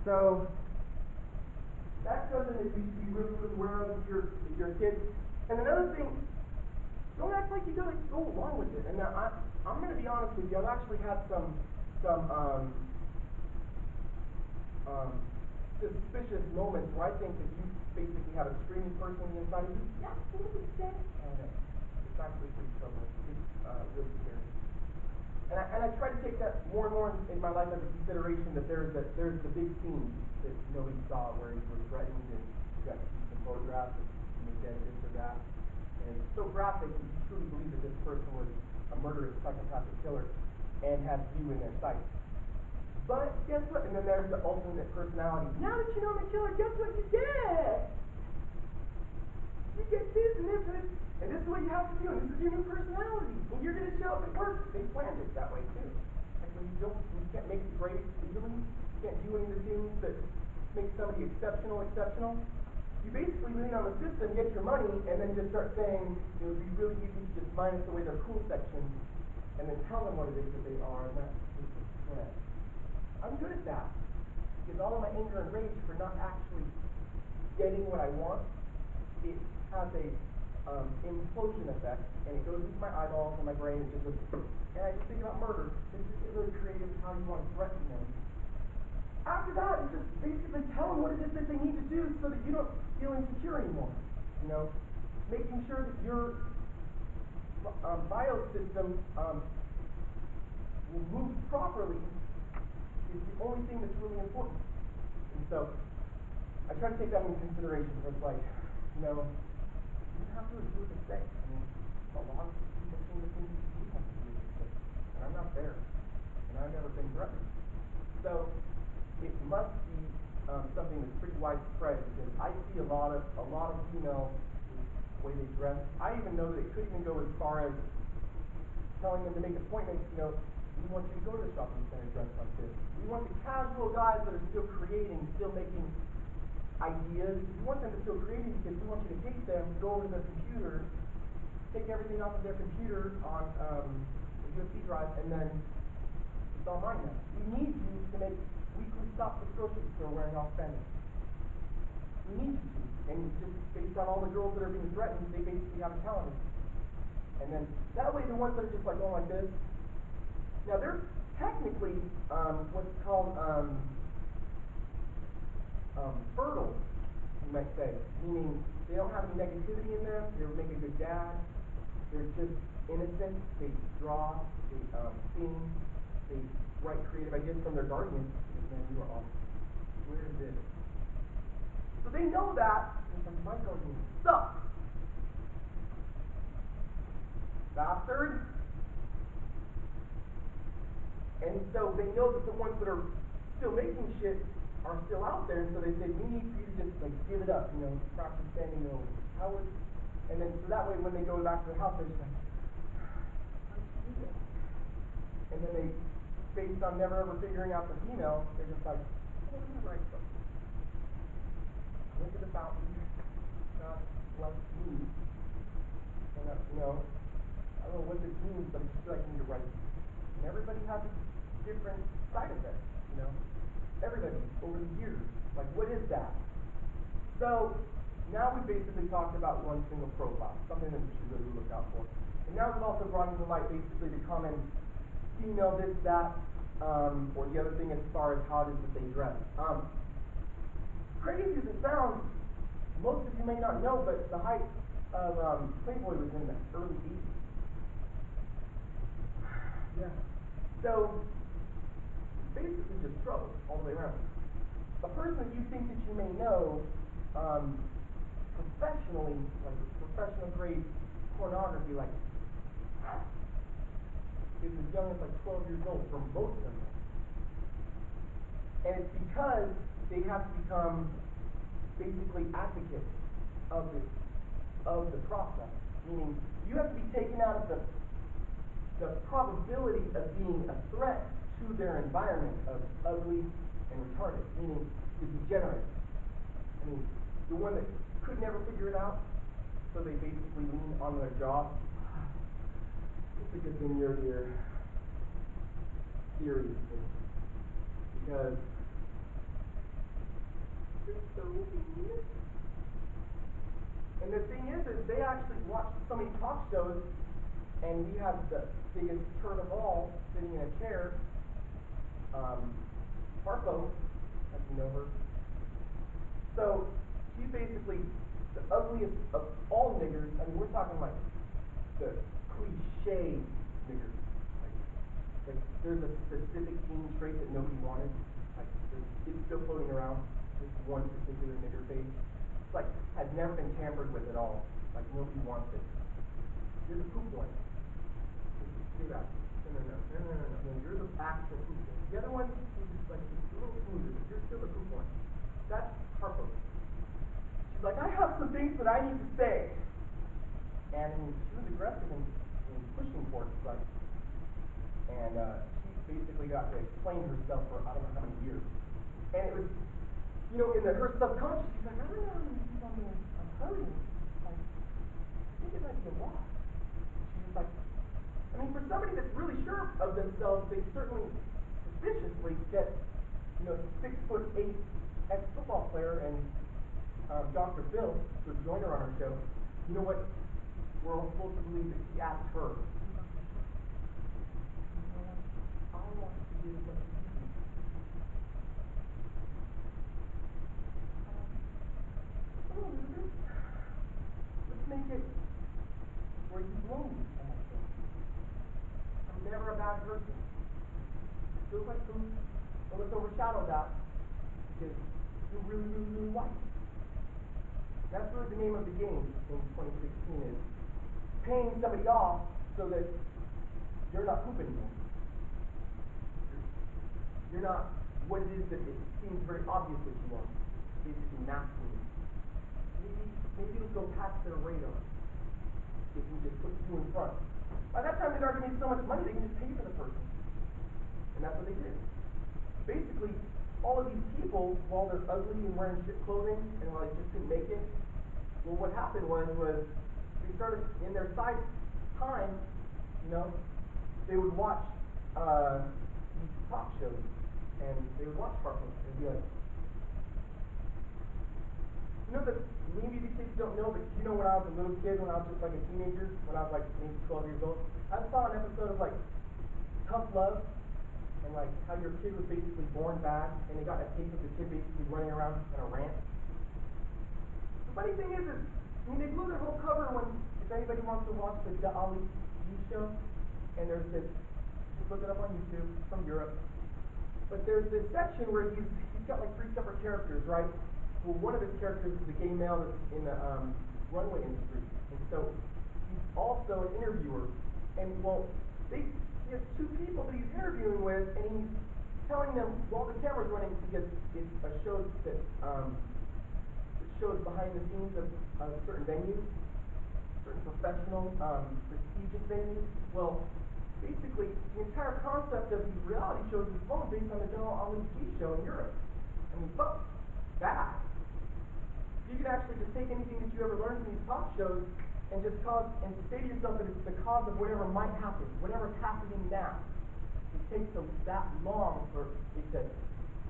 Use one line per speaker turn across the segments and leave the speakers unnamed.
so that's something that you should be really, really aware of if you're a kid. And another thing, don't act like you gotta go along with it. And now I'm gonna be honest with you, I've actually had some suspicious moments where I think that you basically have a screaming person on the inside of you. Yeah, absolutely sick. And it's actually pretty troubling. It's really scary. And I try to take that more and more in my life as a consideration that there's the big scene that nobody saw where you were threatened and you got to see some photographs of you dead this or that. And it's so graphic that you truly believe that this person was a murderous, psychopathic killer and had you in their sights. But guess what? And then there's the alternate personality. Now that you know I'm a killer, guess what you get? You get this and this and this. And this is what you have to do. And this is your new personality. And you're going to show up at work. They planned it that way too. Like when you can't make it great legally, you can't do any of the things that make somebody exceptional. You basically lean on the system, get your money, and then just start saying, it would be really easy to just minus away their cool section and then tell them what it is that they are, and that's just a threat. I'm good at that, because all of my anger and rage for not actually getting what I want, it has a implosion effect, and it goes into my eyeballs and my brain, and and I just think about murder. It's just really creative how you want to threaten them. After that, you just basically tell them what it is that they need to do so that you don't feel insecure anymore. You know, making sure that your biosystem will move properly is the only thing that's really important. And so, I try to take that into consideration. It's like, you know, you don't have to do what they say. I mean, a lot of people seem to think you have to do what they say. And I'm not there. And I've never been threatened. So, it must be something that's pretty widespread, because I see a lot of females, the way they dress. I even know that it could even go as far as telling them to make appointments, you know, we want you to go to the shopping center dressed like this. We want the casual guys that are still creating, still making ideas. We want them to still creating because we want you to take them, go over to their computer, take everything off of their computer on a USB drive, and then it's all mine now. We need you to make weekly stops at the grocery store wearing all spandex. We need you to. And just based on all the girls that are being threatened, they basically have a calendar. And then that way the ones that are just like going like this, now they're technically what's called fertile, you might say, meaning they don't have any negativity in them, they make a good dad, they're just innocent, they draw, they sing, they write creative ideas from their guardians. Man, you are awesome. Where is this? So they know that, and it's like, my guardian sucks. Bastard. And so they know that the ones that are still making shit are still out there, and so they say, we need for you to just like give it up, you know, practice standing over. Howard. And then so that way when they go back to their house, they're just like, and then they, based on never ever figuring out the female, they're just like, oh, whenever I went to the fountain, God bless me, and you know, I don't know what this means, but I just feel like I need to write it. And everybody has a different side effect, you know. Everybody over the years. Like, what is that? So now we basically talked about one single profile, something that we should really look out for. And now we've also brought into light basically the common female this, that, or the other thing as far as how it is that they dress. Crazy as it sounds, most of you may not know, but the height of Playboy was in the early 80s. Yeah. So, it's basically just trouble all the way around. A person that you think that you may know, professionally, like professional grade pornography, like, is as young as like 12 years old for most of them. And it's because they have to become basically advocates of the process. Meaning, you have to be taken out of the probability of being a threat to their environment of ugly and retarded, meaning the degenerate. I mean, the one that could never figure it out, so they basically lean on their job. It's a good thing you're here. Seriously. Because You're so mean. And the thing is they actually watch so many talk shows, and we have the biggest turd of all sitting in a chair, Harpo, if you know her. So she's basically the ugliest of all niggers. I mean, we're talking like the cliche niggers. Like there's a specific gene trait that nobody wanted. Like it's still floating around. This one particular nigger face. It's like has never been tampered with at all. Like nobody wants it. You're the poop one. Do that. No. You're the actual poop one. The other one is just like a little smoother, but you're still the poop one. That's Harpo. She's like, I have some things that I need to say. And she was aggressive in pushing for it, but and she basically got to explain herself for I don't know how many years. And it was, in her subconscious, she's like, I don't know how many people I'm hurting. Like, I think it might be a lot. She's just like, I mean, for somebody that's really sure of themselves, they certainly suspiciously get, 6'8" ex-football player and Dr. Phil, who joined her on our show. You know what? We're all supposed to believe that he asked her. I want to do what you do. Let's make it where you belong on my show. I'm never a bad person. Feels like food. But let's overshadow that because you're really, really, really white. That's really the name of the game in 2016 is paying somebody off so that you're not poop anymore. You're not what it is that it seems very obvious that you are. Basically masculine. Maybe it'll go past their radar if we just put you in front. By that time, they'd already made so much money, they can just pay for the person. And that's what they did. Basically, all of these people, while they're ugly and wearing shit clothing, and while they just couldn't make it, well, what happened was they started, in their side time, they would watch these talk shows, and they would watch Harpo, and be like, that maybe these kids don't know, but when I was a little kid, when I was just like a teenager, when I was like maybe 12 years old, I saw an episode of like Tough Love, and like how your kid was basically born bad, and they got a tape of the kid basically running around in a rant. The funny thing is they blew their whole cover when, if anybody wants to watch the Ali G show, and there's this, just look it up on YouTube, from Europe, but there's this section where he's got like 3 separate characters, right? Well, one of his characters is a gay male that's in the runway industry, and so he's also an interviewer, and he has 2 people that he's interviewing with, and he's telling them while the camera's running, because it's a show that shows behind the scenes of certain venues, certain professional, prestigious venues. Well, basically, the entire concept of these reality shows is flown based on the Jalal Ali G show in Europe. I mean, fuck that. You can actually just take anything that you ever learned from these talk shows and just say to yourself that it's the cause of whatever might happen, whatever's happening now. It takes that long for it to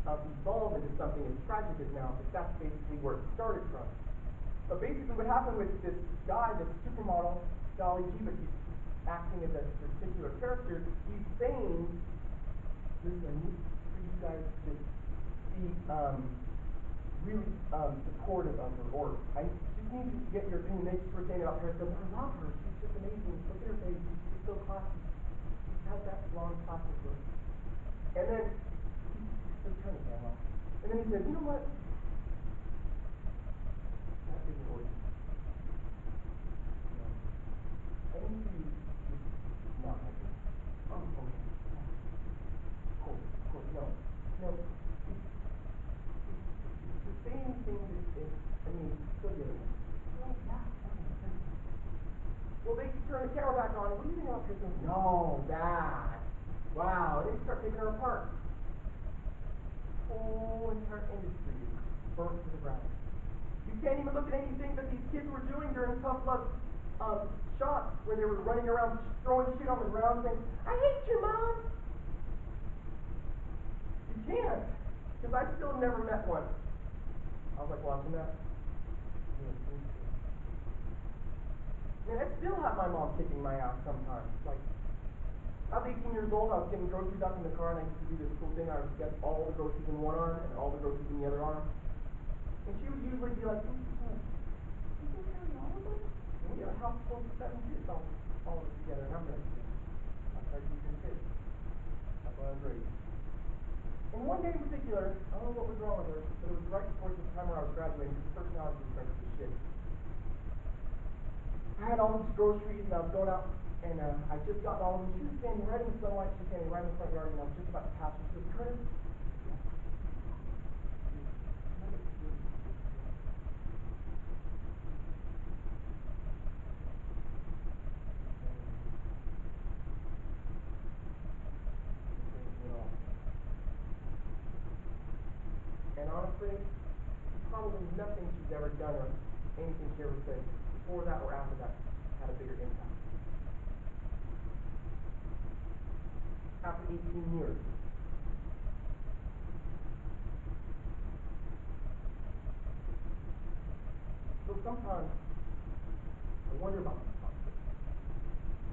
evolve into something as tragic as now, but that's basically where it started from. But basically what happened with this guy, this supermodel, Dolly G, but he's acting as a particular character, he's saying, listen, I need for you guys to be really supportive of her, or I just need to get your opinion. They just were saying about her, I love her, she's just amazing, look at her face, she's so classy, she has that blonde classic look. And then, let's turn the camera off. And then he said, you know what? That isn't working. No. I need for you to not like it. Oh, okay. Of course, no. The same thing is, still the other one. Oh, yeah. Well, they turn the camera back on. What do you think about Kristen? No, that. Wow. And they start taking her apart. Whole entire industry is burnt to the ground. You can't even look at anything that these kids were doing during Tough Love shots where they were running around throwing shit on the ground saying, I hate you, Mom! You can't. Because I still never met one. I was like watching that. Man, I still have my mom kicking my ass sometimes. Like, I was 18 years old, I was getting groceries up in the car, and I used to do this cool thing. I would get all the groceries in one arm and all the groceries in the other arm. And she would usually be like, you can carry all of them? And we have a house full of 7 kids all of us together. And I'm like, I'm like, you can fit. That's why I was raised. And one day in particular, I don't know what was wrong with her, but it was right towards the time where I was graduating, because her personality was starting to shift. I had all these groceries, and I was going out, and I just gotten all of them. She was standing right in the sunlight, she was standing right in the front yard, and I was just about to pass her. She said, Curtis, and honestly, probably nothing she's ever done or anything she ever said before that or after that had a bigger impact. After 18 years. So sometimes I wonder about this topic.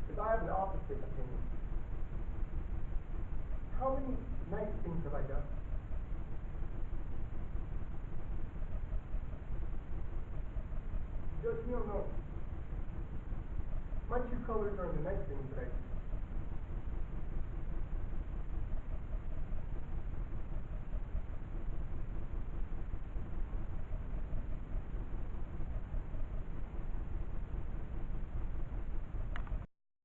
Because I have an opposite opinion. How many nice things have I done? You don't know. My 2 colors are the nice things that I do.